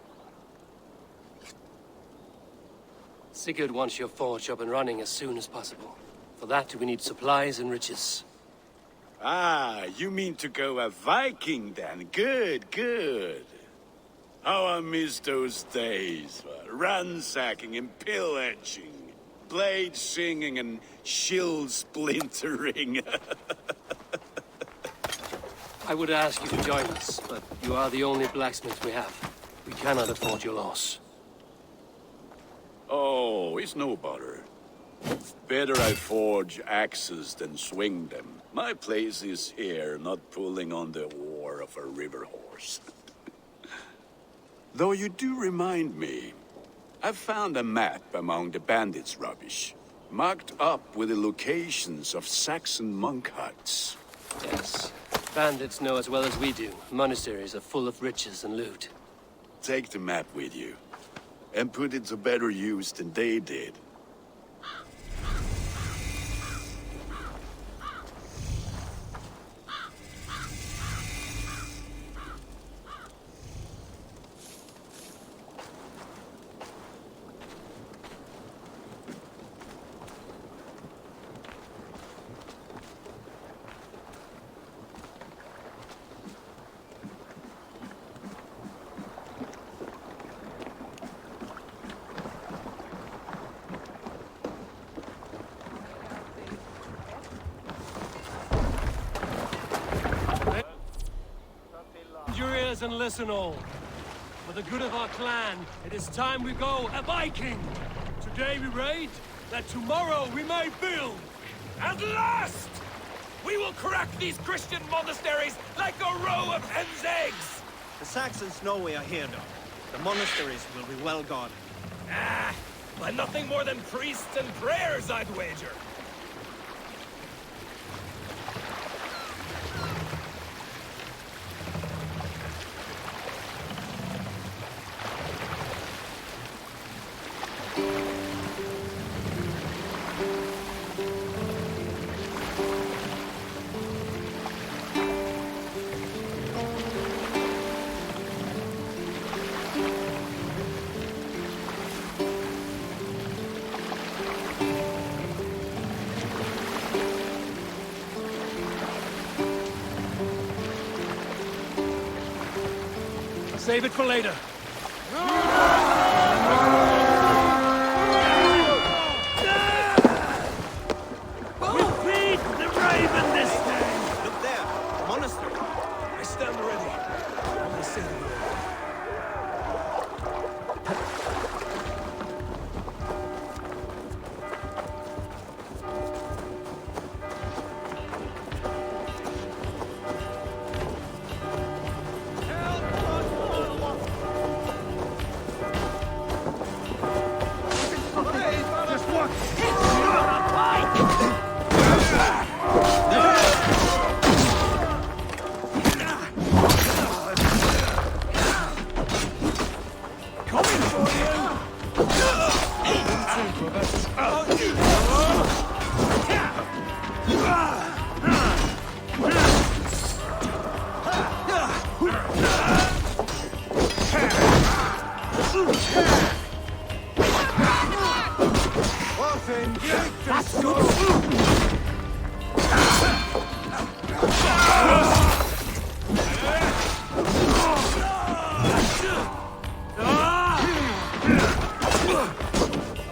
Sigurd wants your forge up and running as soon as possible. For that, we need supplies and riches. Ah, you mean to go a Viking then? Good, good. How I miss those days. Ransacking and pillaging. Blade singing and shield splintering. I would ask you to join us, but you are the only blacksmith we have. We cannot afford your loss. Oh, it's no bother. Better I forge axes than swing them. My place is here, not pulling on the oar of a river horse. Though you do remind me, I found a map among the bandits' rubbish, marked up with the locations of Saxon monk huts. Yes. Bandits know as well as we do. Monasteries are full of riches and loot. Take the map with you, and put it to better use than they did. Your ears and listen all. For the good of our clan, it is time we go a Viking. Today we raid, that tomorrow we may build. At last! We will crack these Christian monasteries like a row of hen's eggs! The Saxons know we are here, though. The monasteries will be well guarded. Ah, but nothing more than priests and prayers, I'd wager. Save it for later. We'll feed the raven this day! Look there, monastery. I stand ready. On the city.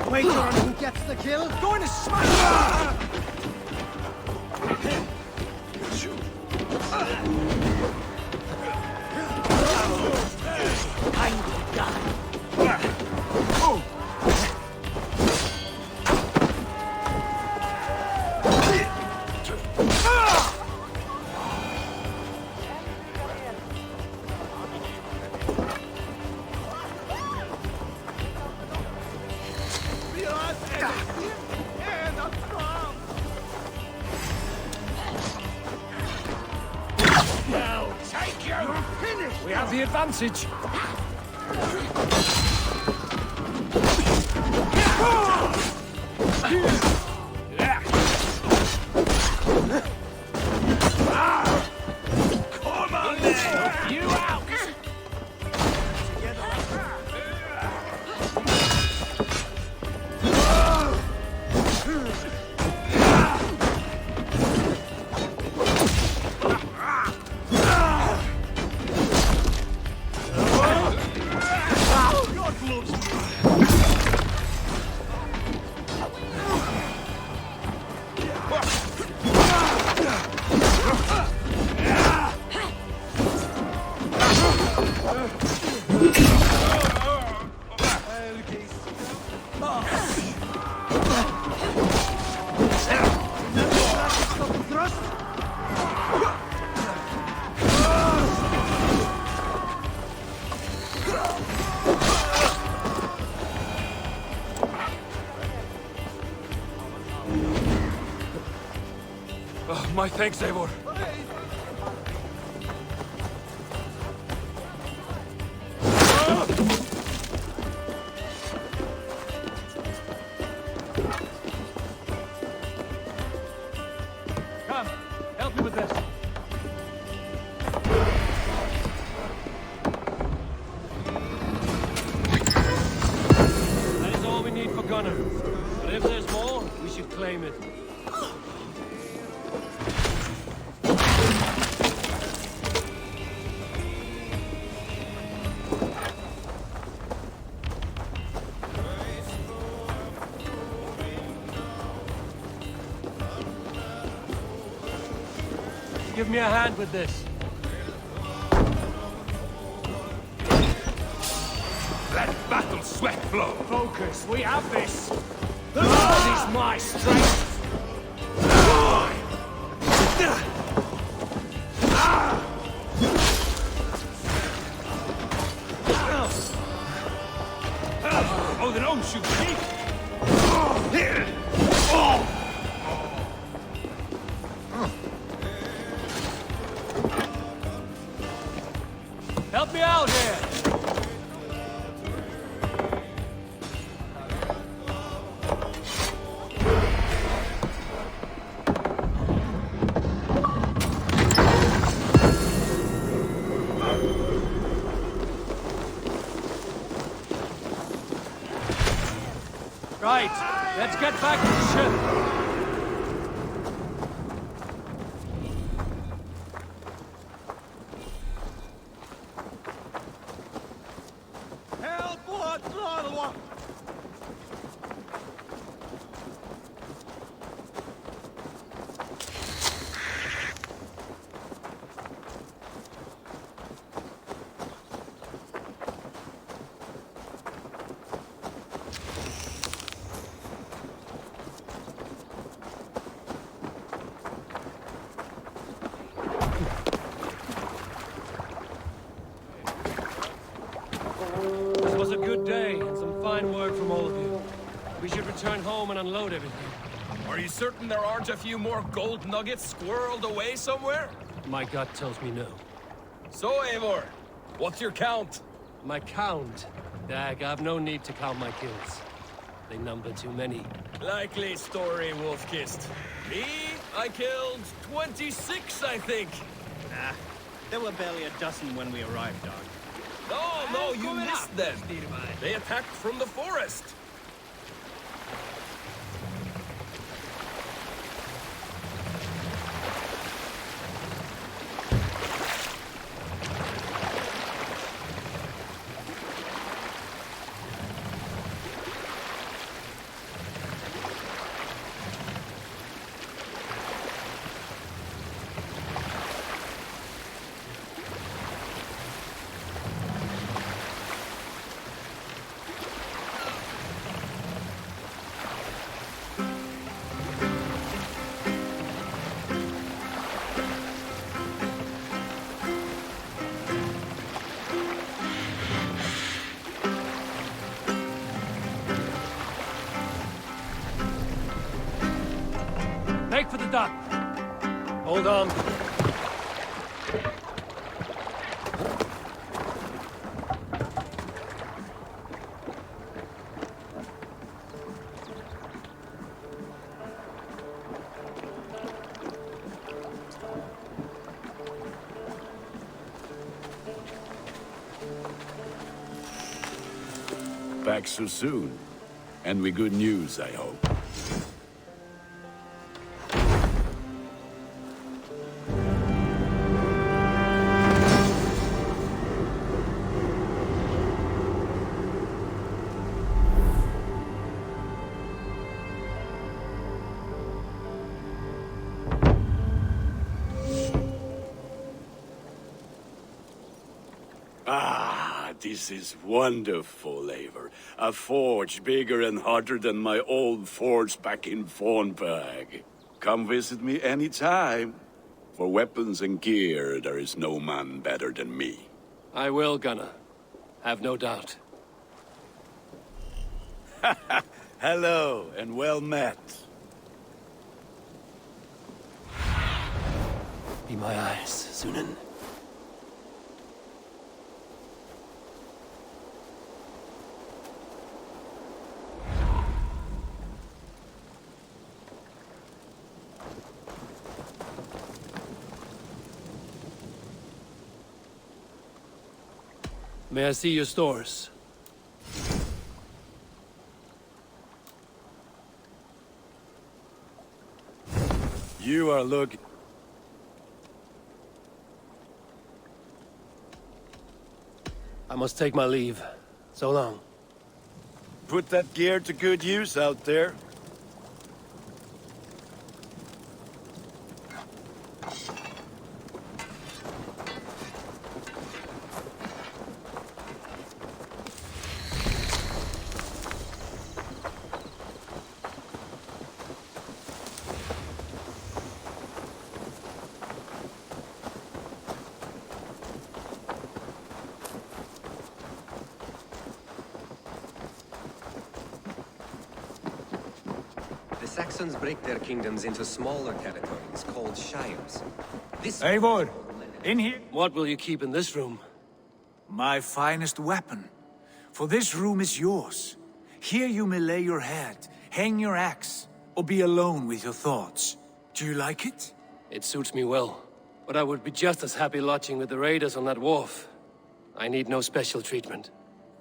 Wait on who gets the kill. Going to smash! Now, take you! We have the advantage. Come on then! You out! My thanks, Eivor. Come, help me with this. That is all we need for Gunnar. But if there's more, we should claim it. Give me a hand with this. Let battle sweat flow! Focus, we have this! The Lord is my strength! Oh, then don't shoot me! Help me out here! Right, let's get back to the ship. This was a good day, and some fine work from all of you. We should return home and unload everything. Are you certain there aren't a few more gold nuggets squirreled away somewhere? My gut tells me no. So, Eivor, what's your count? My count? Dag, I've no need to count my kills. They number too many. Likely story, Wolf-Kissed. Me? I killed 26, I think. Nah, there were barely a dozen when we arrived, dog. No, you missed them. They attacked from the forest. Make for the dock. Hold on. Back so soon. And with good news, I hope. This is wonderful, Eivor. A forge bigger and hotter than my old forge back in Fornburg. Come visit me anytime. For weapons and gear, there is no man better than me. I will, Gunnar. Have no doubt. Hello, and well met. Be my eyes, Sunan. May I see your stores? You are looking... I must take my leave. So long. Put that gear to good use out there. The Saxons break their kingdoms into smaller territories called shires. This Eivor, in here. What will you keep in this room? My finest weapon. For this room is yours. Here you may lay your head, hang your axe, or be alone with your thoughts. Do you like it? It suits me well. But I would be just as happy lodging with the raiders on that wharf. I need no special treatment.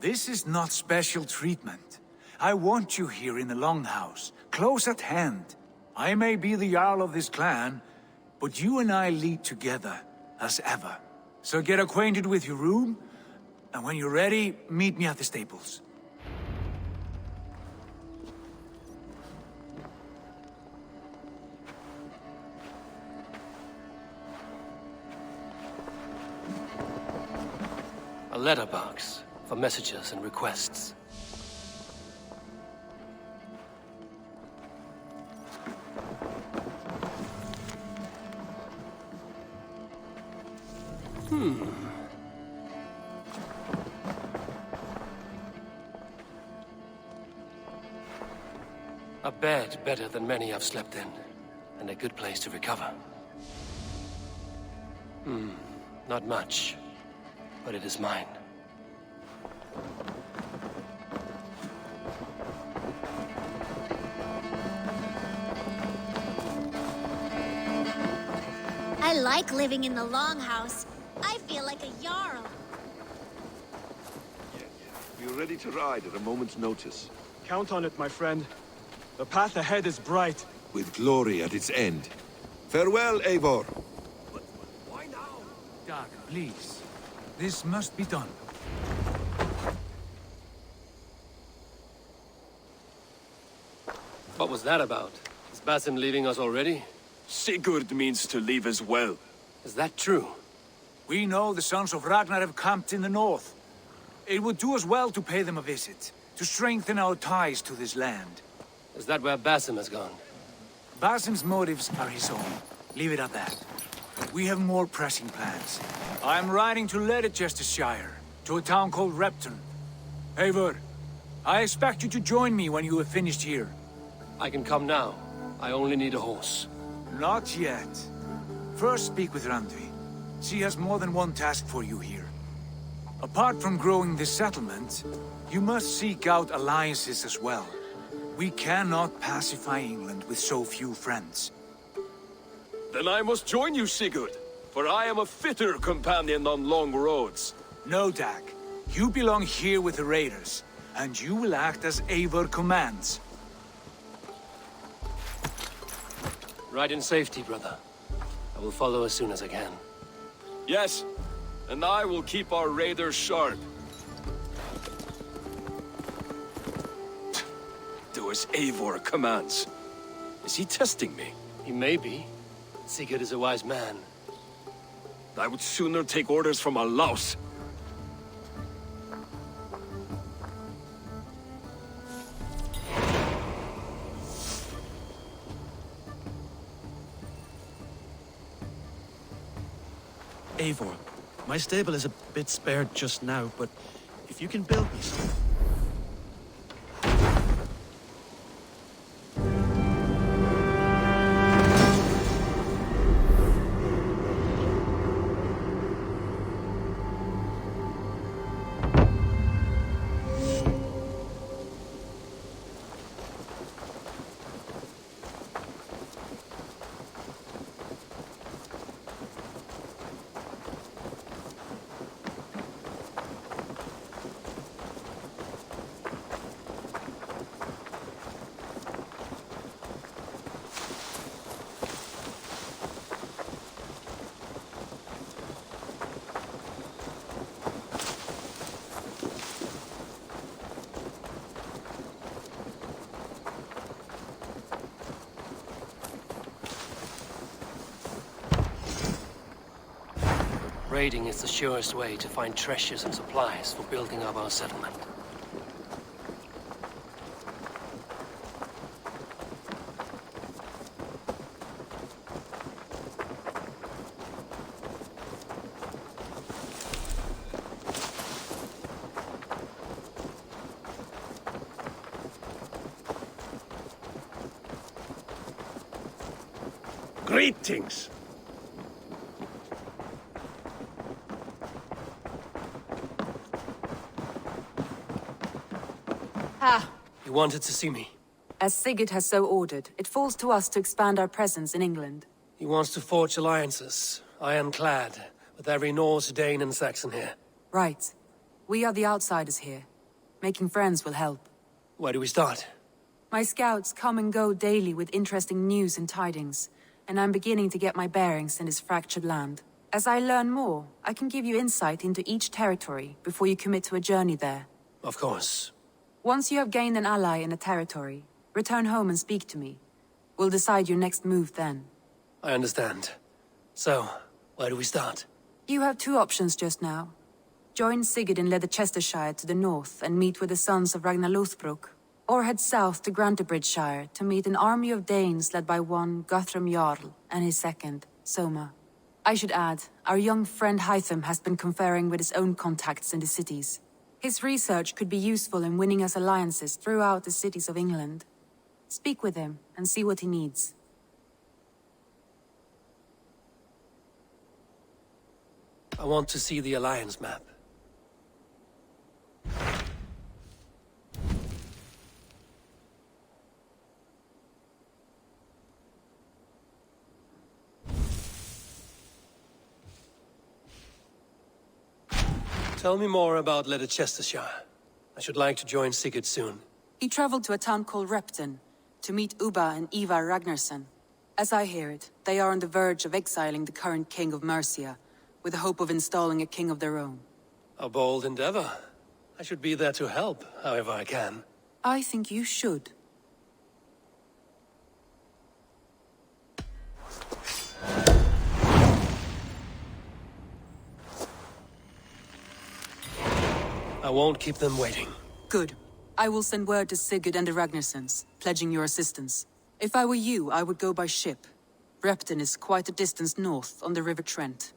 This is not special treatment. I want you here in the Longhouse, close at hand. I may be the Jarl of this clan, but you and I lead together, as ever. So get acquainted with your room, and when you're ready, meet me at the stables. A letterbox for messages and requests. A bed better than many I've slept in, and a good place to recover. Not much, but it is mine. I like living in the Longhouse. I feel like a Jarl. You're ready to ride at a moment's notice. Count on it, my friend. The path ahead is bright. With glory at its end. Farewell, Eivor. Why now? Dag, please. This must be done. What was that about? Is Basim leaving us already? Sigurd means to leave as well. Is that true? We know the sons of Ragnar have camped in the north. It would do us well to pay them a visit, to strengthen our ties to this land. Is that where Basim has gone? Basim's motives are his own. Leave it at that. We have more pressing plans. I'm riding to Leicestershire, to a town called Repton. Eivor, I expect you to join me when you have finished here. I can come now. I only need a horse. Not yet. First speak with Randvi. She has more than one task for you here. Apart from growing this settlement, you must seek out alliances as well. We cannot pacify England with so few friends. Then I must join you, Sigurd, for I am a fitter companion on long roads. No, Dag. You belong here with the raiders, and you will act as Eivor commands. Ride in safety, brother. I will follow as soon as I can. Yes, and I will keep our raiders sharp. Do as Eivor commands. Is he testing me? He may be. Sigurd is a wise man. I would sooner take orders from a louse. Eivor, my stable is a bit spared just now, but if you can build me some... Raiding is the surest way to find treasures and supplies for building up our settlement. Greetings! Ah, You wanted to see me? as Sigurd has so ordered, it falls to us to expand our presence in England. He wants to forge alliances, ironclad, with every Norse, Dane and Saxon here. Right. We are the outsiders here. Making friends will help. Where do we start? My scouts come and go daily with interesting news and tidings, and I'm beginning to get my bearings in this fractured land. As I learn more, I can give you insight into each territory before you commit to a journey there. Of course. Once you have gained an ally in a territory, return home and speak to me. We'll decide your next move then. I understand. So, where do we start? You have two options just now. Join Sigurd in Leicestershire to the north and meet with the sons of Ragnar Lothbrok, or head south to Grantebridgesshire to meet an army of Danes led by one Guthrum Jarl and his second, Soma. I should add, our young friend Hytham has been conferring with his own contacts in the cities. His research could be useful in winning us alliances throughout the cities of England. Speak with him and see what he needs. I want to see the alliance map. Tell me more about Leicestershire. I should like to join Sigurd soon. He traveled to a town called Repton to meet Ubba and Ivar Ragnarsson. As I hear it, they are on the verge of exiling the current king of Mercia, with the hope of installing a king of their own. A bold endeavor. I should be there to help, however I can. I think you should. I won't keep them waiting. Good. I will send word to Sigurd and the Ragnarssons, pledging your assistance. If I were you, I would go by ship. Repton is quite a distance north on the River Trent.